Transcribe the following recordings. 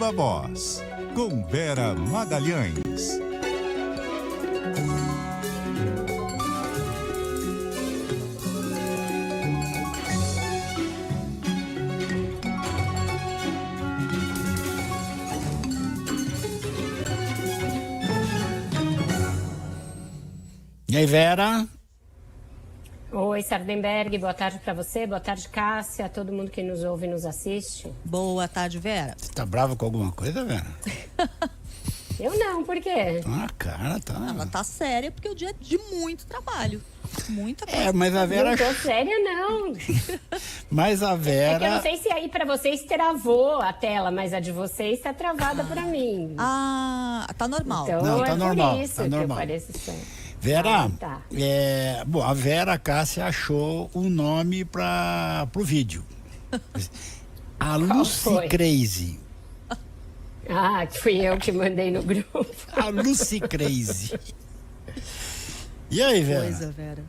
Viva Voz, com Vera Magalhães. E aí, Vera? Oi, Sardenberg, boa tarde para você, boa tarde, Cássia, a todo mundo que nos ouve e nos assiste. Boa tarde, Vera. Você tá brava com alguma coisa, Vera? Eu não, por quê? Ah, cara, tá. Ela tá séria porque o dia é de muito trabalho. Muita coisa. É, mas a Vera... Não tô séria, não. Mas a Vera... É que eu não sei se aí para vocês travou a tela, mas a de vocês tá travada para mim. Ah, tá normal. Então Não, tá é normal, por isso tá que normal. eu pareço séria. Vera, tá. Bom, a Vera Cássia achou um nome pro vídeo. A Lucy foi? Crazy. Ah, fui eu que mandei no grupo. A Lucy Crazy. E aí, Vera? Coisa, Vera.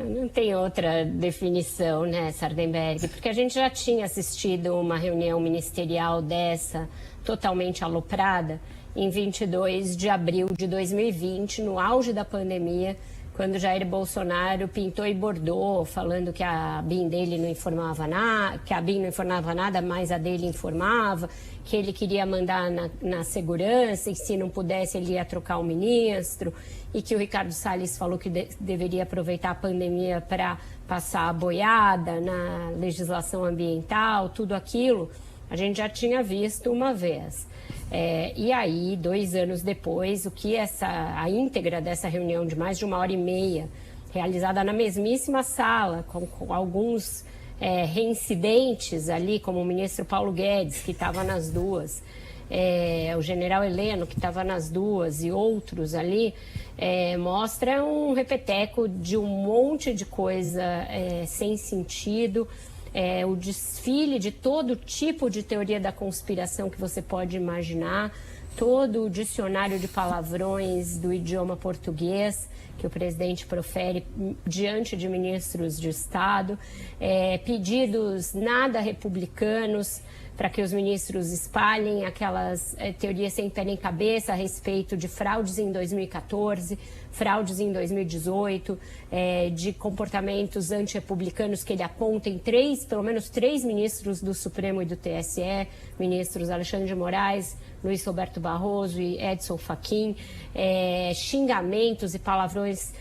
Não tem outra definição, né, Sardenberg? Porque a gente já tinha assistido uma reunião ministerial dessa, totalmente aloprada, em 22 de abril de 2020, no auge da pandemia, quando Jair Bolsonaro pintou e bordou, falando que a BIM dele não informava nada, que a BIM não informava nada, mas a dele informava, que ele queria mandar na segurança e se não pudesse ele ia trocar o ministro, e que o Ricardo Salles falou que deveria aproveitar a pandemia para passar a boiada na legislação ambiental, tudo aquilo, a gente já tinha visto uma vez. E aí, 2 anos depois, a íntegra dessa reunião de mais de 1h30, realizada na mesmíssima sala, com alguns reincidentes ali, como o ministro Paulo Guedes, que estava nas duas, o general Heleno, que estava nas duas, e outros ali, mostra um repeteco de um monte de coisa sem sentido, o desfile de todo tipo de teoria da conspiração que você pode imaginar, todo o dicionário de palavrões do idioma português que o presidente profere diante de ministros de Estado, pedidos nada republicanos para que os ministros espalhem aquelas teorias sem pé nem cabeça a respeito de fraudes em 2014, fraudes em 2018, de comportamentos antirrepublicanos que ele aponta em pelo menos três ministros do Supremo e do TSE, ministros Alexandre de Moraes, Luiz Roberto Barroso e Edson Fachin, xingamentos e palavrões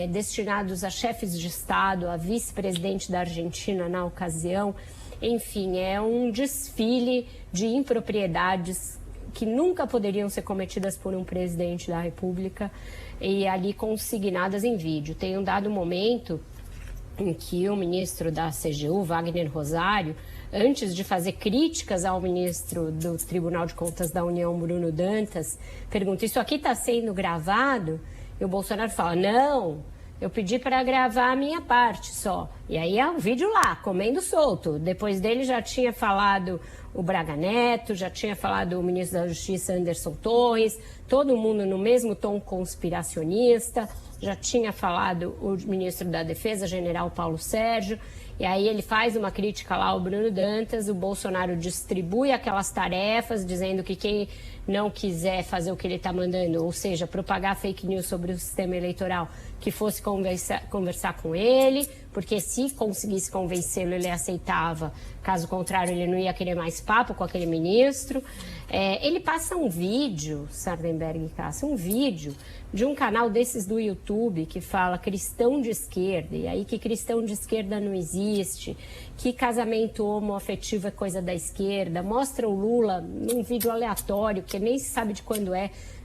destinados a chefes de Estado, a vice-presidente da Argentina na ocasião. Enfim, é um desfile de impropriedades que nunca poderiam ser cometidas por um presidente da República e ali consignadas em vídeo. Tem um dado momento em que o ministro da CGU, Wagner Rosário, antes de fazer críticas ao ministro do Tribunal de Contas da União, Bruno Dantas, pergunta: isso aqui está sendo gravado? E o Bolsonaro fala: não, eu pedi para gravar a minha parte só. E aí é o vídeo lá, comendo solto. Depois dele já tinha falado o Braga Neto, já tinha falado o ministro da Justiça, Anderson Torres, todo mundo no mesmo tom conspiracionista. Já tinha falado o ministro da Defesa, general Paulo Sérgio. E aí ele faz uma crítica lá ao Bruno Dantas, o Bolsonaro distribui aquelas tarefas, dizendo que quem não quiser fazer o que ele está mandando, ou seja, propagar fake news sobre o sistema eleitoral, que fosse conversar com ele, porque se conseguisse convencê-lo, ele aceitava, caso contrário, ele não ia querer mais papo com aquele ministro. Ele passa um vídeo, Sardenberg e Cássia, um vídeo de um canal desses do YouTube que fala cristão de esquerda, e aí que cristão de esquerda não existe, que casamento homoafetivo é coisa da esquerda, mostra o Lula num vídeo aleatório, que nem se sabe de quando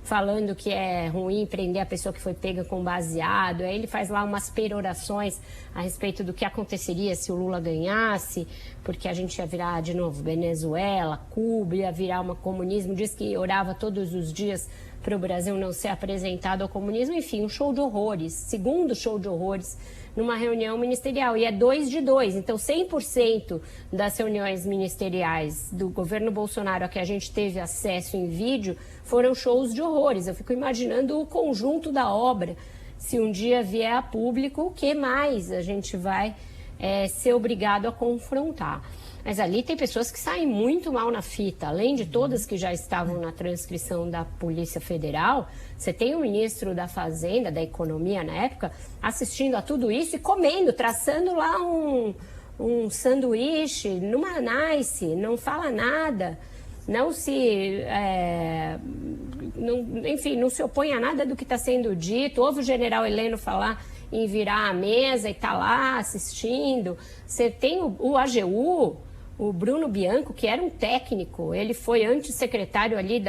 falando que é ruim prender a pessoa que foi pega com baseado. Aí ele faz lá umas perorações a respeito do que aconteceria se o Lula ganhasse, porque a gente ia virar de novo Venezuela, Cuba, ia virar um comunismo. Diz que orava todos os dias para o Brasil não ser apresentado ao comunismo. Enfim, um show de horrores, segundo show de horrores numa reunião ministerial, e é 2 de 2, então 100% das reuniões ministeriais do governo Bolsonaro a que a gente teve acesso em vídeo foram shows de horrores. Eu fico imaginando o conjunto da obra, se um dia vier a público, o que mais a gente vai ser obrigado a confrontar. Mas ali tem pessoas que saem muito mal na fita, além de todas que já estavam na transcrição da Polícia Federal. Você tem o ministro da Fazenda, da Economia na época, assistindo a tudo isso e comendo, traçando lá um sanduíche numa Nice, não fala nada, não se, enfim, não se opõe a nada do que está sendo dito. Ouve o general Heleno falar em virar a mesa e tá lá assistindo. Você tem o AGU, o Bruno Bianco, que era um técnico, ele foi antissecretário ali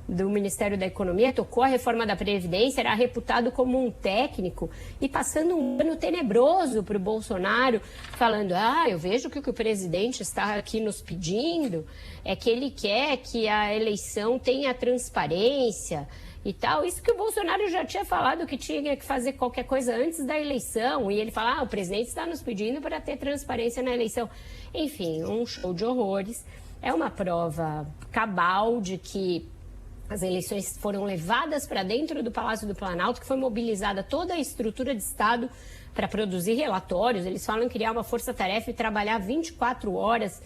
do Ministério da Economia, tocou a reforma da Previdência, era reputado como um técnico e passando um ano tenebroso para o Bolsonaro, falando, eu vejo que o que o presidente está aqui nos pedindo é que ele quer que a eleição tenha transparência e tal. Isso que o Bolsonaro já tinha falado que tinha que fazer qualquer coisa antes da eleição. E ele fala, o presidente está nos pedindo para ter transparência na eleição. Enfim, um show de horrores. É uma prova cabal de que as eleições foram levadas para dentro do Palácio do Planalto, que foi mobilizada toda a estrutura de Estado para produzir relatórios. Eles falam em criar uma força-tarefa e trabalhar 24 horas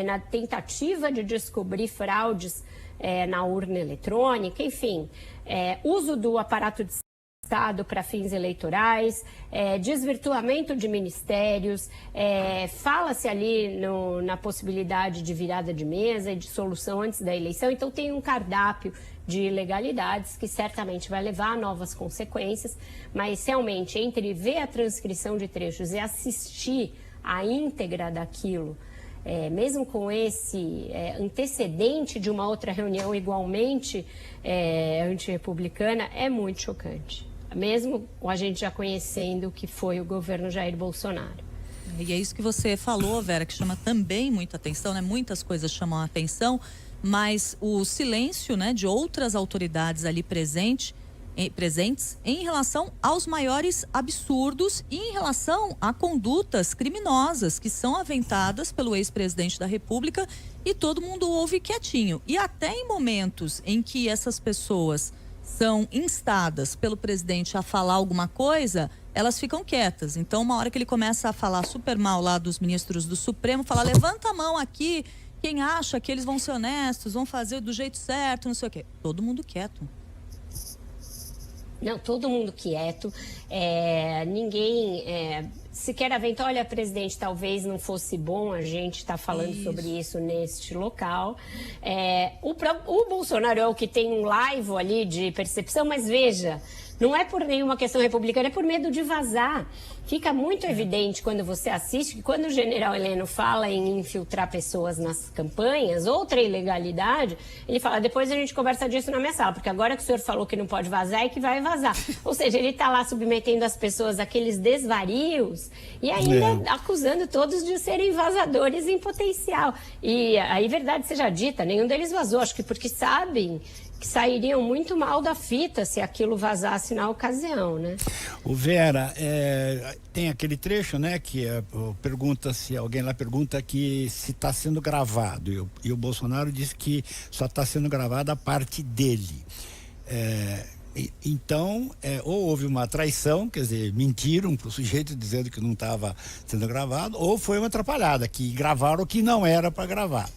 na tentativa de descobrir fraudes na urna eletrônica, enfim, uso do aparato de Estado para fins eleitorais, desvirtuamento de ministérios, fala-se ali na possibilidade de virada de mesa e de solução antes da eleição. Então tem um cardápio de ilegalidades que certamente vai levar a novas consequências, mas realmente entre ver a transcrição de trechos e assistir a íntegra daquilo, mesmo com esse antecedente de uma outra reunião igualmente antirrepublicana, é muito chocante. Mesmo a gente já conhecendo o que foi o governo Jair Bolsonaro. E é isso que você falou, Vera, que chama também muita atenção, né? Muitas coisas chamam a atenção, mas o silêncio, né, de outras autoridades ali presentes em relação aos maiores absurdos e em relação a condutas criminosas que são aventadas pelo ex-presidente da República, e todo mundo ouve quietinho. E até em momentos em que essas pessoas são instadas pelo presidente a falar alguma coisa, elas ficam quietas. Então, uma hora que ele começa a falar super mal lá dos ministros do Supremo, fala, levanta a mão aqui, quem acha que eles vão ser honestos, vão fazer do jeito certo, não sei o quê. Todo mundo quieto. Não, todo mundo quieto, ninguém sequer aventa, olha, presidente, talvez não fosse bom a gente estar falando sobre isso neste local. O Bolsonaro é o que tem um laivo ali de percepção, mas veja, não é por nenhuma questão republicana, é por medo de vazar. Fica muito evidente quando você assiste que quando o general Heleno fala em infiltrar pessoas nas campanhas, outra ilegalidade, ele fala, depois a gente conversa disso na minha sala, porque agora que o senhor falou que não pode vazar é que vai vazar. Ou seja, ele está lá submetendo as pessoas àqueles desvarios e ainda acusando todos de serem vazadores em potencial. E aí, verdade seja dita, nenhum deles vazou, acho que porque sabem que sairiam muito mal da fita se aquilo vazasse na ocasião, né? O Vera, tem aquele trecho, né, que alguém lá pergunta que se está sendo gravado, e o Bolsonaro diz que só está sendo gravada a parte dele. Então, ou houve uma traição, quer dizer, mentiram para o sujeito dizendo que não estava sendo gravado, ou foi uma atrapalhada, que gravaram o que não era para gravar.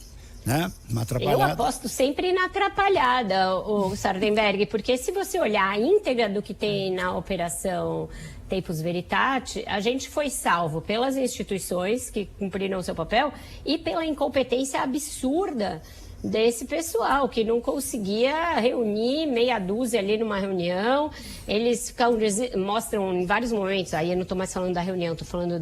Né? Uma atrapalhada. Eu aposto sempre na atrapalhada, o Sardenberg, porque se você olhar a íntegra do que tem na operação Tempus Veritate, a gente foi salvo pelas instituições que cumpriram o seu papel e pela incompetência absurda desse pessoal, que não conseguia reunir meia dúzia ali numa reunião. Eles mostram em vários momentos, aí eu não estou mais falando da reunião, estou falando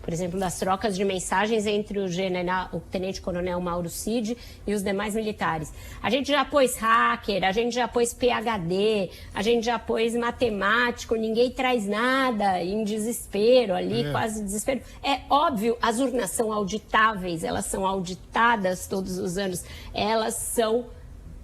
por exemplo, das trocas de mensagens entre o tenente-coronel Mauro Cid e os demais militares. A gente já pôs hacker, a gente já pôs PhD, a gente já pôs matemático, ninguém traz nada, em desespero ali, quase desespero. É óbvio, as urnas são auditáveis, elas são auditadas todos os anos. Elas são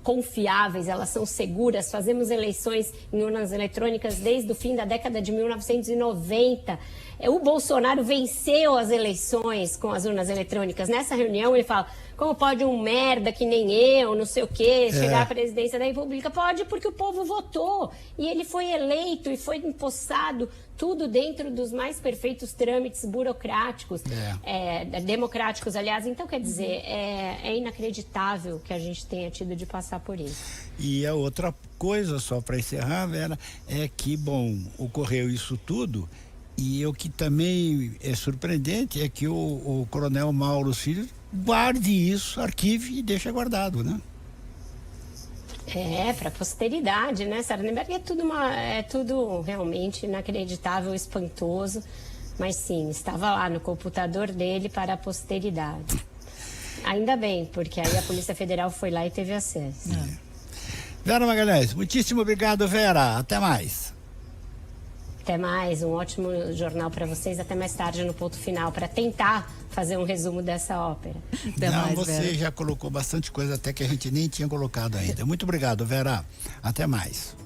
confiáveis, elas são seguras. Fazemos eleições em urnas eletrônicas desde o fim da década de 1990. O Bolsonaro venceu as eleições com as urnas eletrônicas. Nessa reunião ele fala, como pode um merda que nem eu, não sei o quê, chegar à presidência da República? Pode, porque o povo votou. E ele foi eleito e foi empossado, tudo dentro dos mais perfeitos trâmites burocráticos, democráticos, aliás. Então, quer dizer, é inacreditável que a gente tenha tido de passar por isso. E a outra coisa, só para encerrar, Vera, é que, bom, ocorreu isso tudo, e o que também é surpreendente é que o coronel Mauro Cid guarde isso, arquive e deixa guardado, né? Para a posteridade, né, Sardenberg? É tudo realmente inacreditável, espantoso, mas sim, estava lá no computador dele para a posteridade. Ainda bem, porque aí a Polícia Federal foi lá e teve acesso. Vera Magalhães, muitíssimo obrigado, Vera. Até mais. Até mais, um ótimo jornal para vocês. Até mais tarde no ponto final, para tentar fazer um resumo dessa ópera. Até mais, você Vera. já colocou bastante coisa até que a gente nem tinha colocado ainda. Muito obrigado, Vera. Até mais.